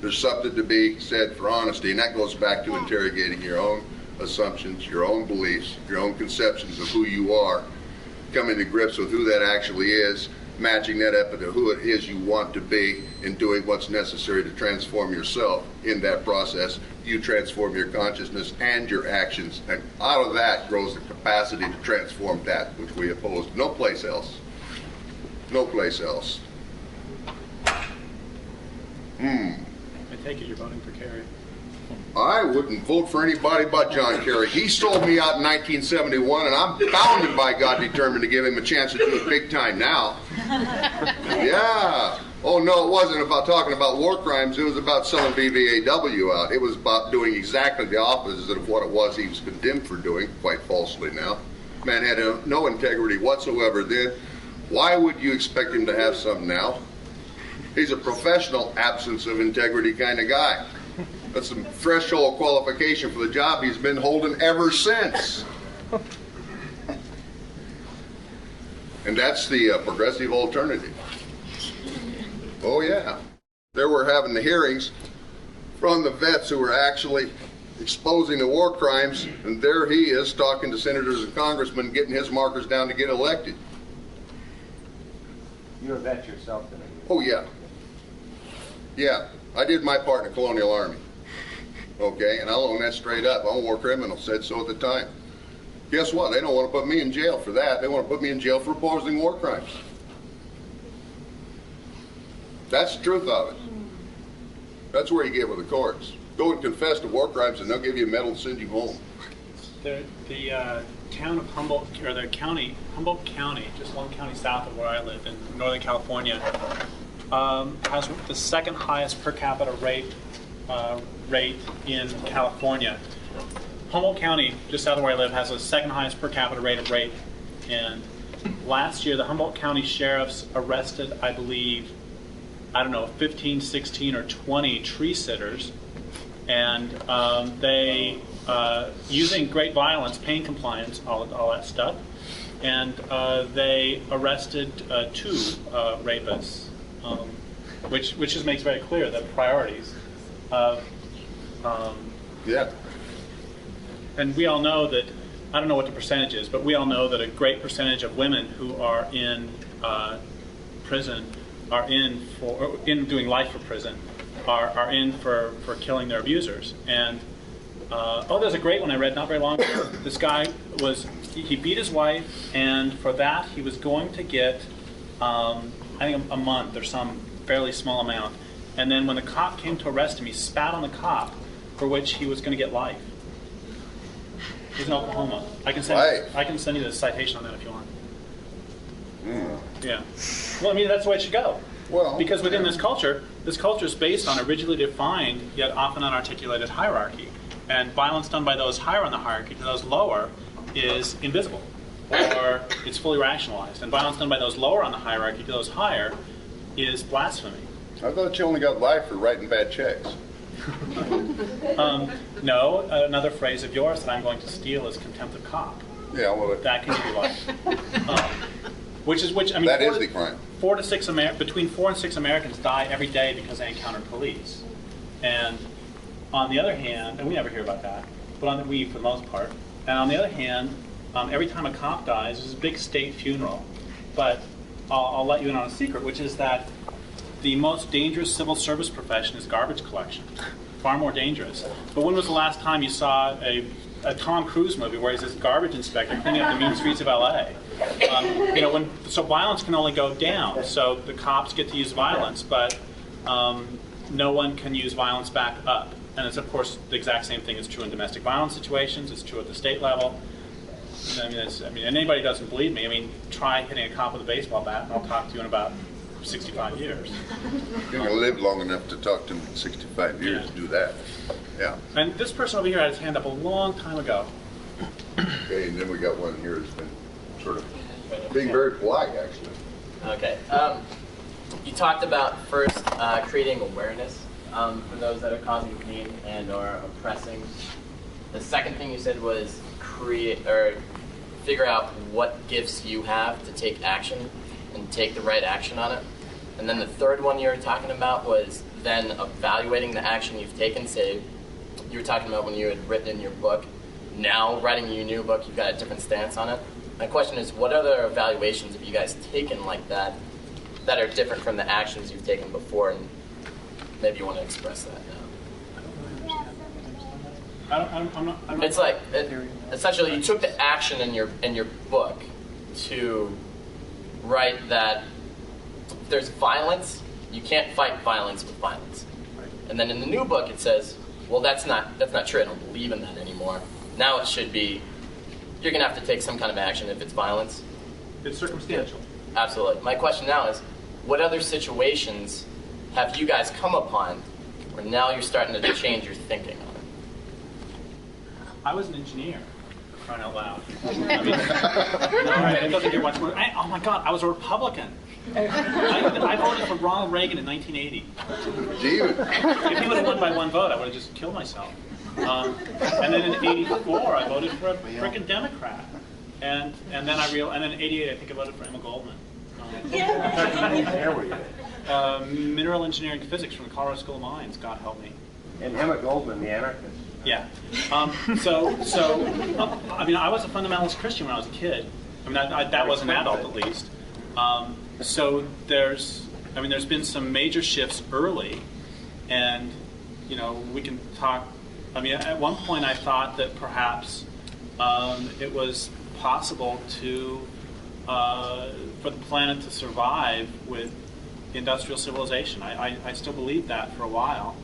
there's something to be said for honesty, and that goes back to interrogating your own assumptions, your own beliefs, your own conceptions of who you are, coming to grips with who that actually is, matching that up to who it is you want to be, and doing what's necessary to transform yourself. In that process, you transform your consciousness and your actions, and out of that grows the capacity to transform that which we oppose. No place else. No place else. I take it you're voting for Kerry. I wouldn't vote for anybody but John Kerry. He sold me out in 1971, and I'm bound and by God determined to give him a chance to do it big time now. Yeah. Oh, no, it wasn't about talking about war crimes. It was about selling BVAW out. It was about doing exactly the opposite of what it was he was condemned for doing, quite falsely now. Man had no integrity whatsoever then. Why would you expect him to have some now? He's a professional absence of integrity kind of guy. That's some threshold qualification for the job he's been holding ever since. And that's the progressive alternative. Oh, yeah. There we're having the hearings from the vets who were actually exposing the war crimes, and there he is talking to senators and congressmen, getting his markers down to get elected. You're a vet yourself, then? Oh, yeah. Yeah. I did my part in the Colonial Army. Okay, and I'll own that straight up. I'm a war criminal, said so at the time. Guess what? They don't want to put me in jail for that. They want to put me in jail for opposing war crimes. That's the truth of it. That's where you get with the courts. Go and confess to war crimes, and they'll give you a medal and send you home. The town of Humboldt, or the county, Humboldt County, just one county south of where I live in Northern California, has the second highest per capita rate in California. Humboldt County, just south of where I live, has the second highest per capita rate of rape. And last year, the Humboldt County sheriffs arrested, I believe, 15, 16, or 20 tree sitters. And they, using great violence, pain compliance, all that stuff, and they arrested 2 rapists, which just makes very clear the priorities of yeah. And we all know that, I don't know what the percentage is, but we all know that a great percentage of women who are in prison are in doing life for prison, are in for killing their abusers. And there's a great one I read not very long ago. This guy he beat his wife, and for that he was going to get I think a month or some fairly small amount. And then when the cop came to arrest him, he spat on the cop, for which he was going to get life. He's in Oklahoma. I can send you the citation on that if you want. Yeah. Well, I mean, that's the way it should go. Well, because within this culture is based on a rigidly defined yet often unarticulated hierarchy, and violence done by those higher on the hierarchy to those lower is invisible, or it's fully rationalized, and violence done by those lower on the hierarchy to those higher is blasphemy. I thought you only got life for writing bad checks. No, another phrase of yours that I'm going to steal is contempt of cop. Yeah, well, that can give you life. That is the crime. Between 4 and 6 Americans die every day because they encounter police. And on the other hand, and we never hear about that, but we for the most part. And on the other hand, every time a cop dies, there's a big state funeral. But I'll let you in on a secret, which is that the most dangerous civil service profession is garbage collection. Far more dangerous. But when was the last time you saw a Tom Cruise movie where he's this garbage inspector cleaning up the mean streets of LA? So violence can only go down. So the cops get to use violence, but no one can use violence back up. And it's, of course, the exact same thing is true in domestic violence situations. It's true at the state level. And anybody doesn't believe me, try hitting a cop with a baseball bat, and I'll talk to you in about 65 years. You're going to live long enough to talk to him in 65 years to do that. Yeah. And this person over here had his hand up a long time ago. Okay, and then we got one here that's been sort of being very polite, actually. Okay. You talked about first creating awareness for those that are causing pain and or oppressing. The second thing you said was figure out what gifts you have to take action and take the right action on it. And then the third one you were talking about was then evaluating the action you've taken? Say, you were talking about when you had written in your book. Now, writing your new book, you've got a different stance on it. My question is, what other evaluations have you guys taken like that are different from the actions you've taken before? And maybe you want to express that now. I'm not. It's like, essentially, you took the action in your book to write that if there's violence, you can't fight violence with violence. And then in the new book, it says, well, that's not true. I don't believe in that anymore. Now it should be, you're going to have to take some kind of action if it's violence. It's circumstantial. Absolutely. My question now is, what other situations have you guys come upon where now you're starting to change your thinking on it? I was an engineer, crying out loud. I mean, it doesn't get much more. Oh my God, I was a Republican. I voted for Ronald Reagan in 1980. If he would have won by one vote, I would have just killed myself. And then in '84, I voted for a frickin' Democrat. And then and then in '88, I think I voted for Emma Goldman. Mineral engineering physics from the Colorado School of Mines. God help me. And Emma Goldman, the anarchist. Yeah. I mean, I was a fundamentalist Christian when I was a kid. I mean, that was an adult at least. So there's been some major shifts early, and we can talk. I mean, at one point I thought that perhaps it was possible for the planet to survive with industrial civilization. I still believed that for a while.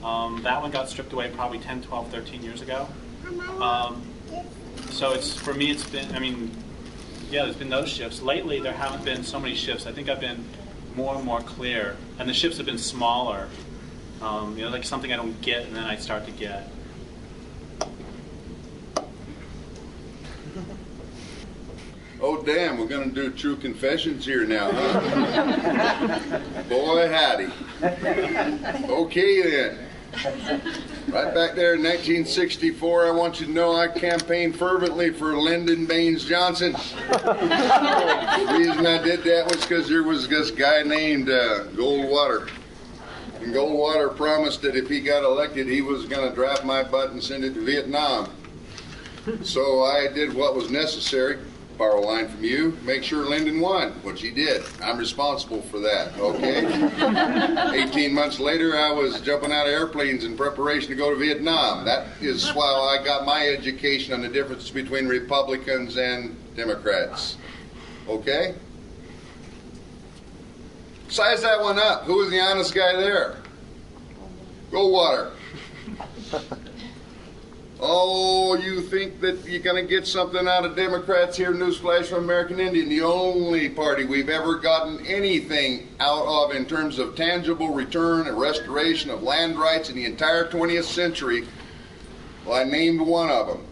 That one got stripped away probably 10, 12, 13 years ago. So for me, it's been, there's been those shifts. Lately, there haven't been so many shifts. I think I've been more and more clear. And the shifts have been smaller. Like something I don't get and then I start to get. Oh, damn, we're going to do true confessions here now, huh? Boy, howdy. Okay, then. Right back there in 1964, I want you to know I campaigned fervently for Lyndon Baines Johnson. The reason I did that was because there was this guy named Goldwater. And Goldwater promised that if he got elected, he was going to draft my butt and send it to Vietnam. So I did what was necessary. Borrow a line from you, make sure Lyndon won, which he did. I'm responsible for that, okay? 18 months later, I was jumping out of airplanes in preparation to go to Vietnam. That is why I got my education on the difference between Republicans and Democrats, okay? Size that one up. Who was the honest guy there? Goldwater. Oh, you think that you're going to get something out of Democrats here? Newsflash from American Indian. The only party we've ever gotten anything out of in terms of tangible return and restoration of land rights in the entire 20th century. Well, I named one of them.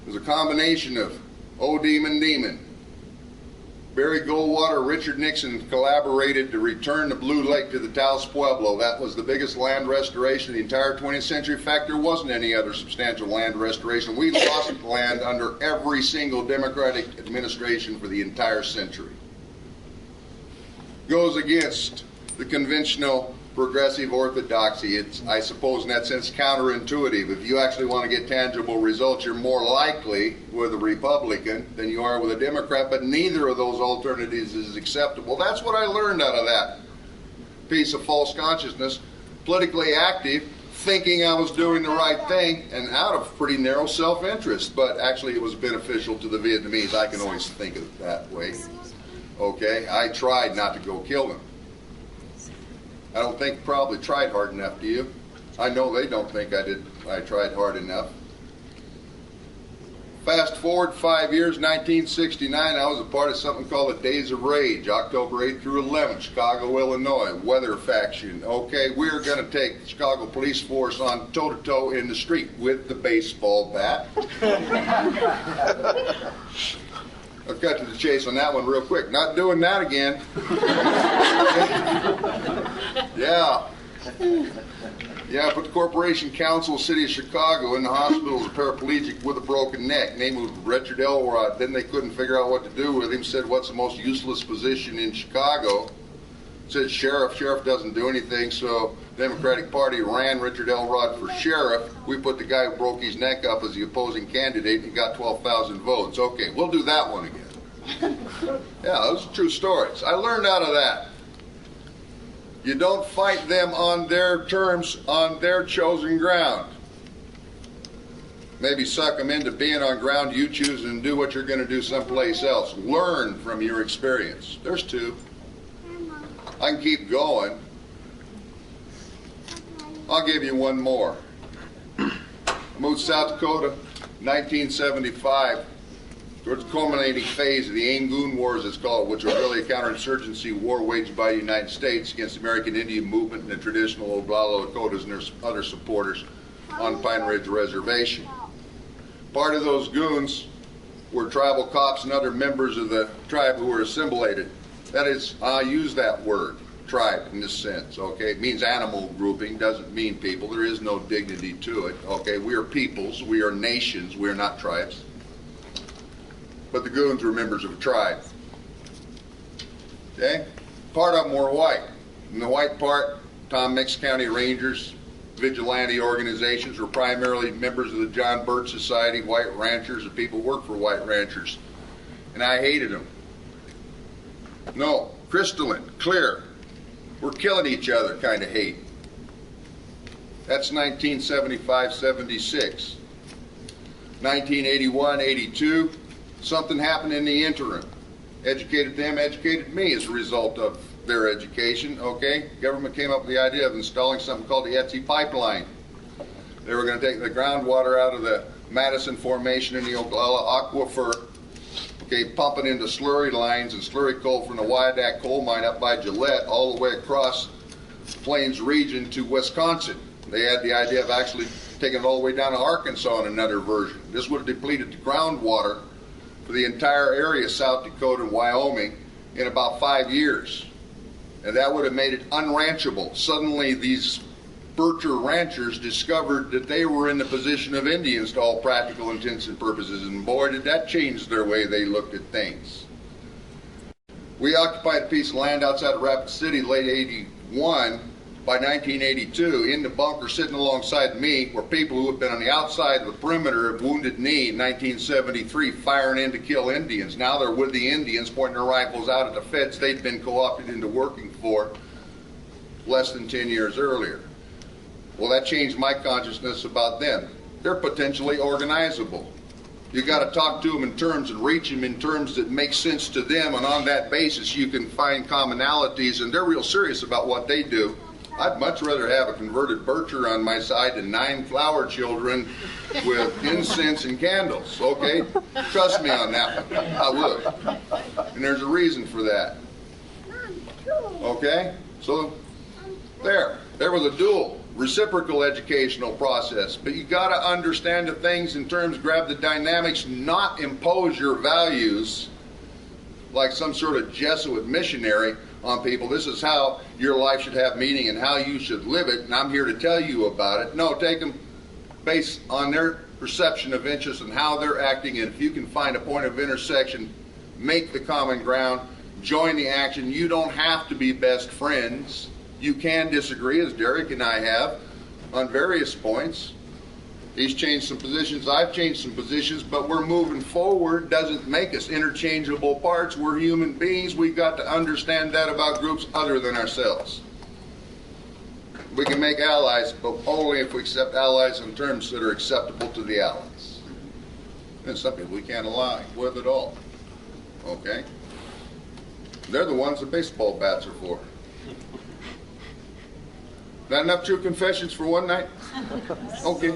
It was a combination of Demon. Barry Goldwater, Richard Nixon collaborated to return the Blue Lake to the Taos Pueblo. That was the biggest land restoration in the entire 20th century. In fact, there wasn't any other substantial land restoration. We lost land under every single Democratic administration for the entire century. Goes against the conventional progressive orthodoxy. It's, I suppose, in that sense, counterintuitive. If you actually want to get tangible results, you're more likely with a Republican than you are with a Democrat, but neither of those alternatives is acceptable. That's what I learned out of that piece of false consciousness. Politically active, thinking I was doing the right thing, and out of pretty narrow self-interest, but actually it was beneficial to the Vietnamese. I can always think of it that way. Okay, I tried not to go kill them. I don't think probably tried hard enough, do you? I know they don't think I tried hard enough. Fast forward 5 years, 1969, I was a part of something called the Days of Rage, October 8th through 11th, Chicago, Illinois, weather faction. Okay, we're going to take the Chicago police force on toe-to-toe in the street with the baseball bat. I'll cut to the chase on that one real quick. Not doing that again. Yeah, put the Corporation Council, City of Chicago, in the hospital as a paraplegic with a broken neck. Name was Richard Elrod. Then they couldn't figure out what to do with him. Said, what's the most useless position in Chicago? said sheriff doesn't do anything, so the Democratic Party ran Richard Elrod for sheriff. We put the guy who broke his neck up as the opposing candidate and got 12,000 votes. Okay, we'll do that one again. Yeah, those are true stories. I learned out of that. You don't fight them on their terms, on their chosen ground. Maybe suck them into being on ground you choose and do what you're going to do someplace else. Learn from your experience. There's two. I can keep going. I'll give you one more. I moved to South Dakota, 1975, towards the culminating phase of the Endgame Wars, it's called, which was really a counterinsurgency war waged by the United States against the American Indian movement and the traditional Oglala Lakotas and their other supporters on Pine Ridge Reservation. Part of those goons were tribal cops and other members of the tribe who were assimilated. That is, I use that word, tribe, in this sense, okay? It means animal grouping, doesn't mean people. There is no dignity to it, okay? We are peoples, we are nations, we are not tribes. But the goons were members of a tribe, okay? Part of them were white. In the white part, Tom Mix County Rangers, vigilante organizations were primarily members of the John Birch Society, white ranchers, and people who worked for white ranchers. And I hated them. No, crystalline, clear. We're killing each other kind of hate. That's 1975-76. 1981-82, something happened in the interim. Educated them, educated me as a result of their education, okay? Government came up with the idea of installing something called the Etsy pipeline. They were going to take the groundwater out of the Madison Formation in the Oglala Aquifer, okay, pumping into slurry lines and slurry coal from the Wyandotte coal mine up by Gillette all the way across the Plains region to Wisconsin. They had the idea of actually taking it all the way down to Arkansas in another version. This would have depleted the groundwater for the entire area, South Dakota and Wyoming, in about 5 years. And that would have made it unranchable. Suddenly these Bircher ranchers discovered that they were in the position of Indians to all practical intents and purposes, and boy, did that change their way they looked at things. We occupied a piece of land outside of Rapid City late 81. By 1982, in the bunker sitting alongside me were people who had been on the outside of the perimeter of Wounded Knee in 1973 firing in to kill Indians. Now they're with the Indians pointing their rifles out at the feds they'd been co-opted into working for less than 10 years earlier. Well, that changed my consciousness about them. They're potentially organizable. You got to talk to them in terms and reach them in terms that make sense to them, and on that basis you can find commonalities, and they're real serious about what they do. I'd much rather have a converted Bircher on my side than 9 flower children with incense and candles, okay? Trust me on that one, I would. And there's a reason for that. Okay? So, there was a dual, reciprocal educational process. But you got to understand the things in terms, grab the dynamics, not impose your values like some sort of Jesuit missionary on people. This is how your life should have meaning and how you should live it, and I'm here to tell you about it. No, take them based on their perception of interest and how they're acting, and if you can find a point of intersection, make the common ground, join the action. You don't have to be best friends. You can disagree, as Derrick and I have, on various points. He's changed some positions, I've changed some positions, but we're moving forward. Doesn't make us interchangeable parts. We're human beings. We've got to understand that about groups other than ourselves. We can make allies, but only if we accept allies on terms that are acceptable to the allies. And some people we can't ally with at all. Okay? They're the ones that baseball bats are for. Not enough true confessions for one night? Okay.